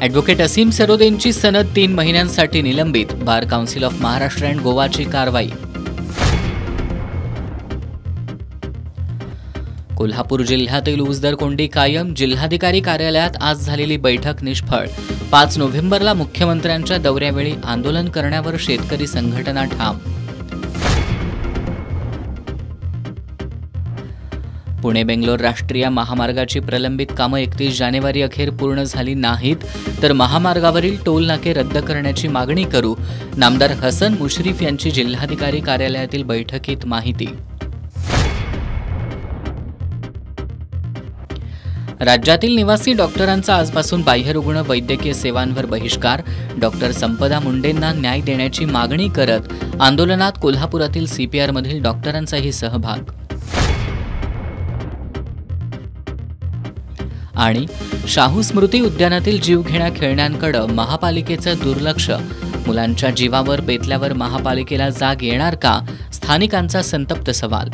Advocate असीम सरोदेंची सनद 3 महिन्यांसाठी निलंबित. Bar council of Maharashtra and गोवाची कारवाई. कोल्हापूर जिल्ह्यातील ऊस दर कोंडी कायम. जिल्हाधिकारी कार्यालयात आज झालेली बैठक निष्फळ. 5 नोव्हेंबरला मुख्यमंत्र्यांच्या दौऱ्यावेळी आंदोलन करण्यावर शेतकरी संघटना ठाम. पुणे बेंगलोर राष्ट्रीय महामार्गाची प्रलंबित कामं 31 जानेवारी अखेर पूर्ण झाली नाहीत, तर महामार्गावरील टोल नाके रद्द करण्याची मागणी करू. नामदार हसन मुश्रीफ यांची जिल्हाधिकारी कार्यालयातील बैठकीत माहिती. राज्यातील निवासी डॉक्टरांचा आजपासून बाह्यरुग्ण वैद्यकीय सेवांवर बहिष्कार. डॉक्टर संपदा मुंडेंना न्याय देण्याची मागणी करत आंदोलनात कोल्हापुरातील CPR-मधील डॉक्टरांचाही सहभाग. आणि शाहू स्मृती उद्यानातील जीवघेण्या खेळण्यांकडे महापालिकेचं दुर्लक्ष. मुलांच्या जीवावर बेतल्यावर महापालिकेला जाग येणार का? स्थानिकांचा संतप्त सवाल.